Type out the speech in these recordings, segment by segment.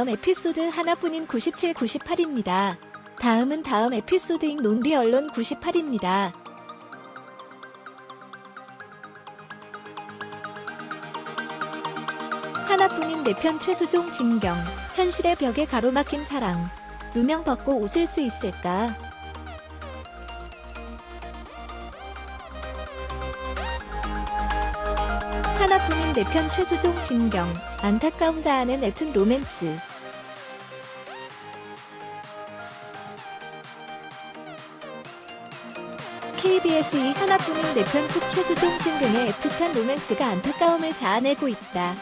다음 에피소드 하나뿐인 97, 98입니다. 다음은 다음 에피소드인 논리 언론 98입니다. 하나뿐인 내 편 최수종 진경. 현실의 벽에 가로막힌 사랑. 누명 벗고 웃을 수 있을까? 하나뿐인 내 편 최수종 진경. 안타까움 자아는 애튼 로맨스. KBS 2 하나뿐인 내 편 속 최수종 진경의 애틋한 로맨스가 안타까움을 자아내고 있다.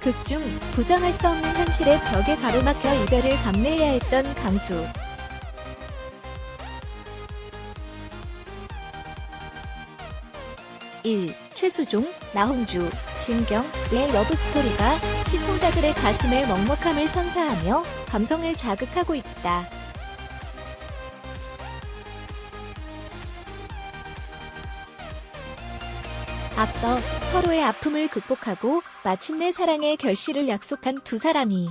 극중 부정할 수 없는 현실의 벽에 가로막혀 이별을 감내해야 했던 강수. 최수종, 나홍주, 진경의 러브스토리가 시청자들의 가슴에 먹먹함을 선사하며 감성을 자극하고 있다. 앞서 서로의 아픔을 극복하고 마침내 사랑의 결실을 약속한 두 사람이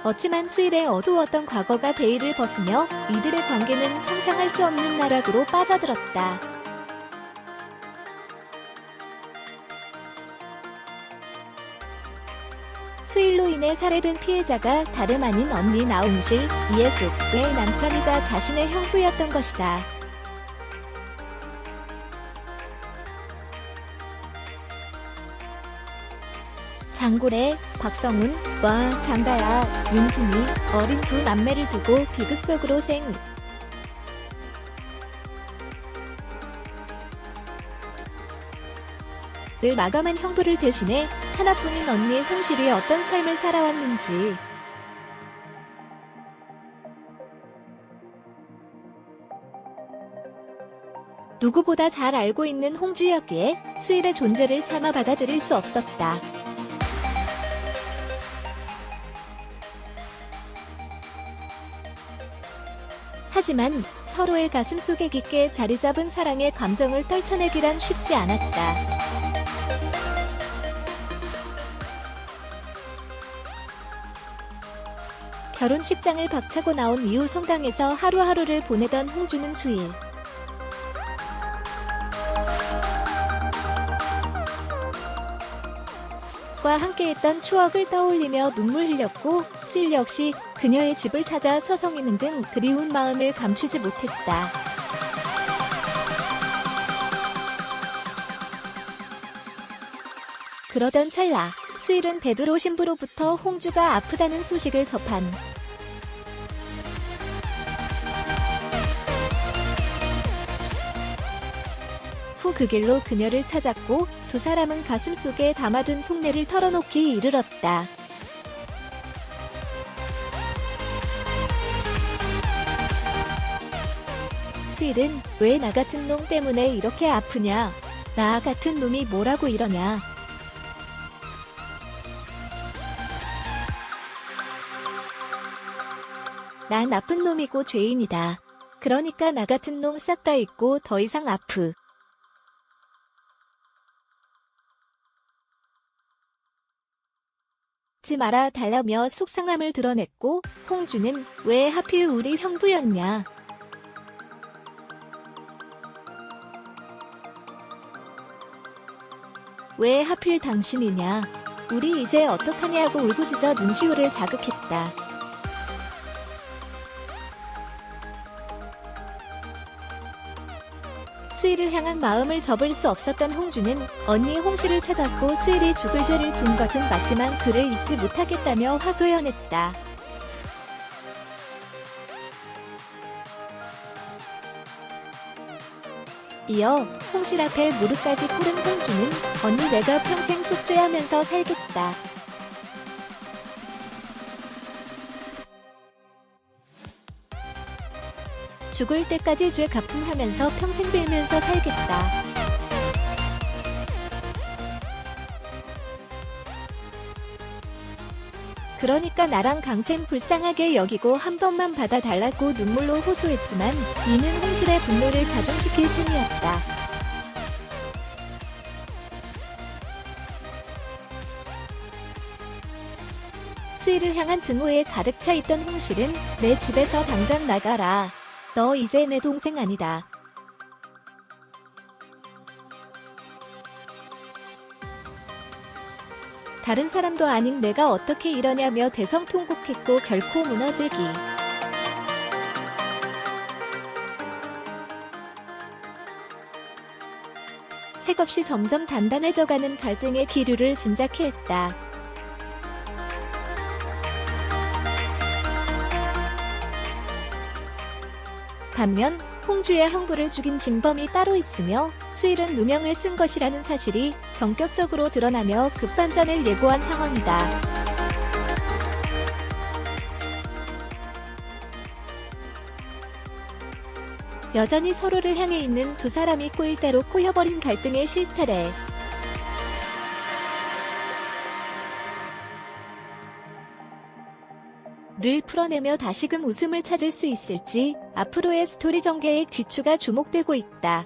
어찌만 수일의 어두웠던 과거가 베일을 벗으며 이들의 관계는 상상할 수 없는 나락으로 빠져들었다. 수일로 인해 살해된 피해자가 다름 아닌 언니 나홍실, 이예숙의 남편이자 자신의 형부였던 것이다. 장고래, 박성훈과 장다야, 윤진이 어린 두 남매를 두고 비극적으로 을 마감한 형부를 대신해 하나뿐인 언니 홍실이 어떤 삶을 살아왔는지 누구보다 잘 알고 있는 홍주였기에 수일의 존재를 차마 받아들일 수 없었다. 하지만 서로의 가슴 속에 깊게 자리 잡은 사랑의 감정을 떨쳐내기란 쉽지 않았다. 결혼식장을 박차고 나온 이후 성당에서 하루하루를 보내던 홍주는 수일. 과 함께했던 추억을 떠올리며 눈물 흘렸고 수일 역시 그녀의 집을 찾아 서성이는 등 그리운 마음을 감추지 못했다. 그러던 찰나 수일은 베드로 신부로부터 홍주가 아프다는 소식을 접한 후 그 길로 그녀를 찾았고 두 사람은 가슴속에 담아둔 속내를 털어놓기 이르렀다. 수일은 왜 나 같은 놈 때문에 이렇게 아프냐? 나 같은 놈이 뭐라고 이러냐? 난 나쁜 놈이고 죄인이다. 그러니까 나 같은 놈 싹 다 잊고 더 이상 아프지 말아 달라며 속상함을 드러냈고 홍주는 왜 하필 우리 형부였냐? 왜 하필 당신이냐? 우리 이제 어떡하냐고 울부짖어 눈시울을 자극했다. 수일을 향한 마음을 접을 수 없었던 홍주는 언니 홍실을 찾았고 수일이 죽을 죄를 진 것은 맞지만 그를 잊지 못하겠다며 하소연했다. 이어 홍실 앞에 무릎까지 꿇은 홍주는 언니 내가 평생 속죄하면서 살겠다. 죽을 때까지 죄 갚음하면서 평생 빌면서 살겠다. 그러니까 나랑 강쌤 불쌍하게 여기고 한 번만 받아달라고 눈물로 호소했지만 이는 홍실의 분노를 가중시킬 뿐이었다. 수희를 향한 증오에 가득 차 있던 홍실은 내 집에서 당장 나가라. 너 이제 내 동생 아니다. 다른 사람도 아닌 내가 어떻게 이러냐며 대성통곡했고 결코 무너지기. 색없이 점점 단단해져가는 갈등의 기류를 짐작케 했다. 반면 홍주의 형부를 죽인 진범이 따로 있으며 수일은 누명을 쓴 것이라는 사실이 전격적으로 드러나며 급반전을 예고한 상황이다. 여전히 서로를 향해 있는 두 사람이 꼬일 대로 꼬여버린 갈등의 실태래. 를 풀어내며 다시금 웃음을 찾을 수 있을지 앞으로의 스토리 전개의 귀추가 주목되고 있다.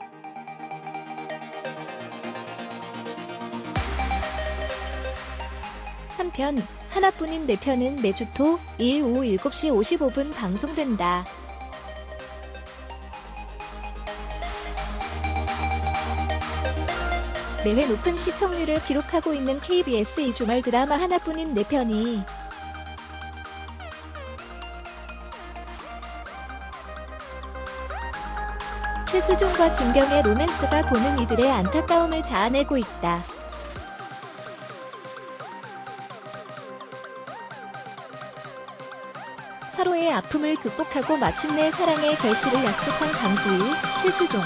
한편 하나뿐인 내 편은 매주 토, 일 오후 7시 55분 방송된다. 매회 높은 시청률을 기록하고 있는 KBS 이주말 드라마 하나뿐인 내 편이 최수종과 진경의 로맨스가 보는 이들의 안타까움을 자아내고 있다. 서로의 아픔을 극복하고 마침내 사랑의 결실을 약속한 강수일, 최수종.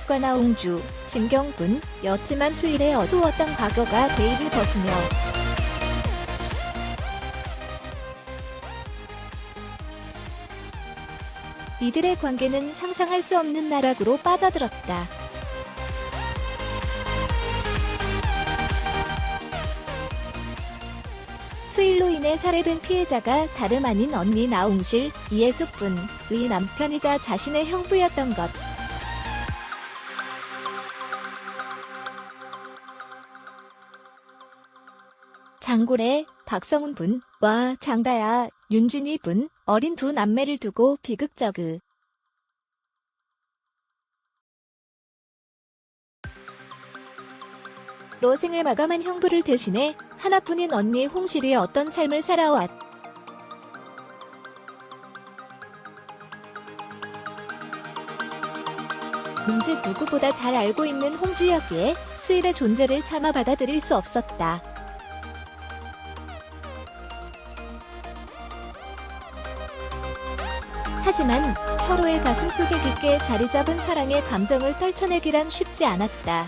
과 나홍주, 진경분, 였지만 수일의 어두웠던 과거가 베일을 벗으며 이들의 관계는 상상할 수 없는 나락으로 빠져들었다. 수일로 인해 살해된 피해자가 다름 아닌 언니 나홍실, 이혜숙분의 남편이자 자신의 형부였던 것. 장고래, 박성훈 분과 장다야, 윤진희 분, 어린 두 남매를 두고 비극적으. 로 생을 마감한 형부를 대신해 하나뿐인 언니 홍실이 어떤 삶을 살아왔. 문제 누구보다 잘 알고 있는 홍주였기에 수일의 존재를 차마 받아들일 수 없었다. 하지만 서로의 가슴 속에 깊게 자리 잡은 사랑의 감정을 떨쳐내기란 쉽지 않았다.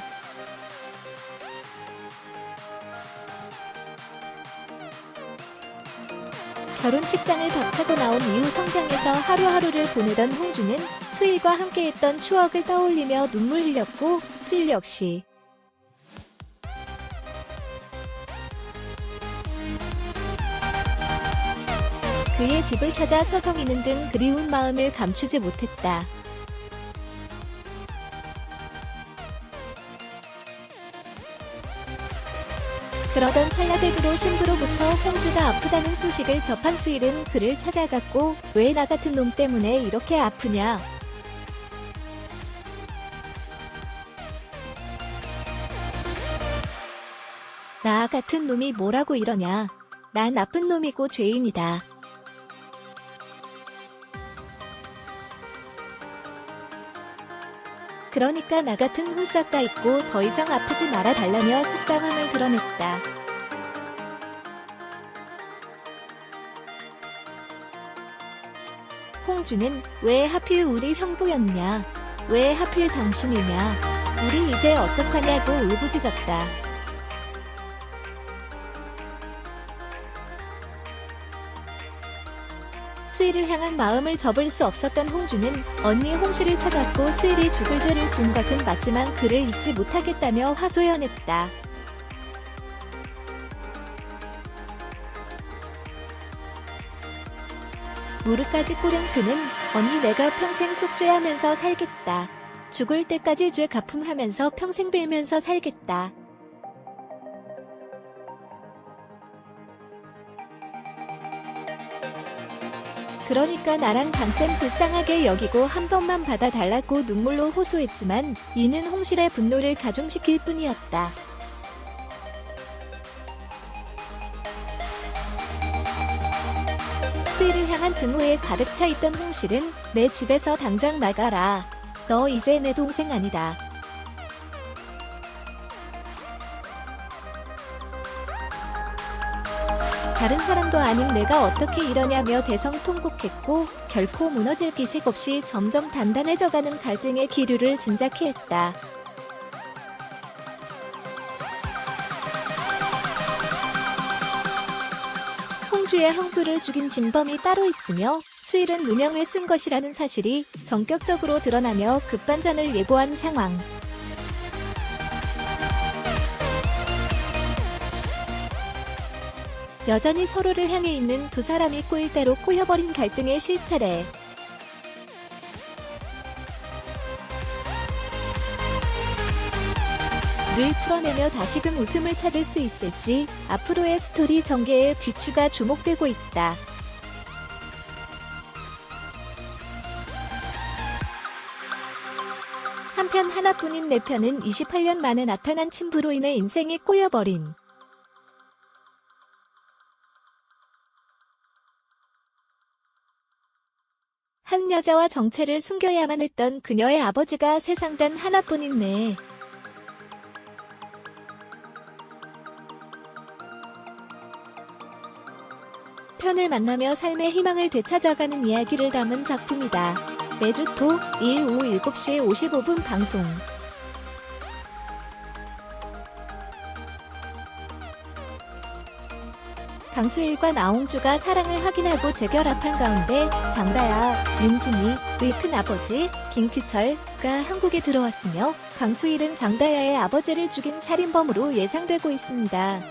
결혼식장을 벅차고 나온 이후 성당에서 하루하루를 보내던 홍주는 수일과 함께했던 추억을 떠올리며 눈물 흘렸고 수일 역시 그의 집을 찾아 서성이는 등 그리운 마음을 감추지 못했다. 그러던 찰나백으로 신부로부터 홍주가 아프다는 소식을 접한 수일은 그를 찾아갔고 왜 나 같은 놈 때문에 이렇게 아프냐. 나 같은 놈이 뭐라고 이러냐. 난 나쁜 놈이고 죄인이다. 그러니까 나 같은 홍싹가 있고 더 이상 아프지 말아 달라며 속상함을 드러냈다. 홍주는 왜 하필 우리 형부였냐? 왜 하필 당신이냐? 우리 이제 어떡하냐고 울부짖었다. 수희를 향한 마음을 접을 수 없었던 홍주는 언니 홍씨를 찾았고 수희를 죽을 죄를 진 것은 맞지만 그를 잊지 못하겠다며 하소연했다. 무릎까지 꿇은 그는 언니 내가 평생 속죄하면서 살겠다. 죽을 때까지 죄 갚음하면서 평생 빌면서 살겠다. 그러니까 나랑 강쌤 불쌍하게 여기고 한 번만 받아달라고 눈물로 호소했지만 이는 홍실의 분노를 가중시킬 뿐이었다. 수희를 향한 증오에 가득 차 있던 홍실은 내 집에서 당장 나가라. 너 이제 내 동생 아니다. 다른 사람도 아닌 내가 어떻게 이러냐며 대성통곡했고 결코 무너질 기색 없이 점점 단단해져가는 갈등의 기류를 짐작케 했다. 홍주의 형부를 죽인 진범이 따로 있으며 수일은 누명을 쓴 것이라는 사실이 전격적으로 드러나며 급반전을 예고한 상황. 여전히 서로를 향해 있는 두 사람이 꼬일 대로 꼬여버린 갈등의 실타래. 를 풀어내며 다시금 웃음을 찾을 수 있을지 앞으로의 스토리 전개에 귀추가 주목되고 있다. 한편 하나뿐인 내 편은 28년 만에 나타난 친부로 인해 인생이 꼬여버린 한 여자와 정체를 숨겨야만 했던 그녀의 아버지가 세상 단 하나뿐인 내 편을 만나며 삶의 희망을 되찾아가는 이야기를 담은 작품이다. 매주 토, 일 오후 7시 55분 방송. 강수일과 나홍주가 사랑을 확인하고 재결합한 가운데 장다야, 윤진이의 큰아버지 김규철가 한국에 들어왔으며 강수일은 장다야의 아버지를 죽인 살인범으로 예상되고 있습니다.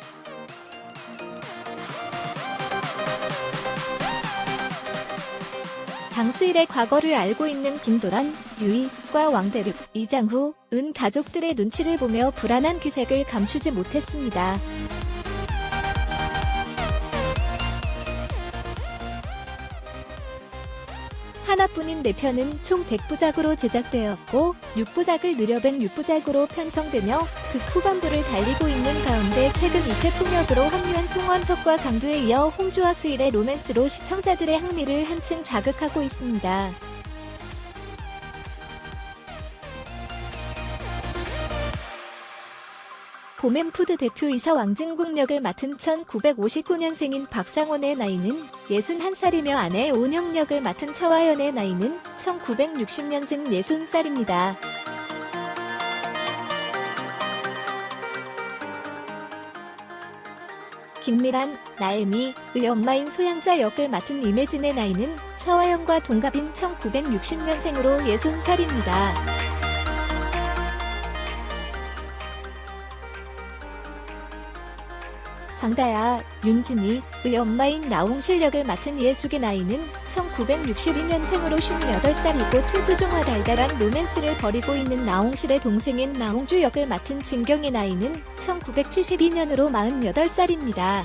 강수일의 과거를 알고 있는 김도란, 유이과 왕대륙, 이장후, 은 가족들의 눈치를 보며 불안한 기색을 감추지 못했습니다. 하나뿐인 내 편은 총 100부작으로 제작되었고 6부작을 느려뵌 6부작으로 편성되며 극 후반부를 달리고 있는 가운데 최근 이태풍역으로 합류한 송원석과 강두에 이어 홍주와 수일의 로맨스로 시청자들의 흥미를 한층 자극하고 있습니다. 봄앤푸드 대표이사 왕진국 역을 맡은 1959년생인 박상원의 나이는 61살이며 아내 오은영 역을 맡은 차화연의 나이는 1960년생 60살입니다. 김미란, 나혜미의 엄마인 소양자 역을 맡은 임혜진의 나이는 차화연과 동갑인 1960년생으로 60살입니다. 장다야, 윤진이의 엄마인 나홍실 역을 맡은 예숙의 나이는 1962년생으로 58살이고 최수종과 달달한 로맨스를 벌이고 있는 나홍실의 동생인 나홍주 역을 맡은 진경의 나이는 1972년으로 48살입니다.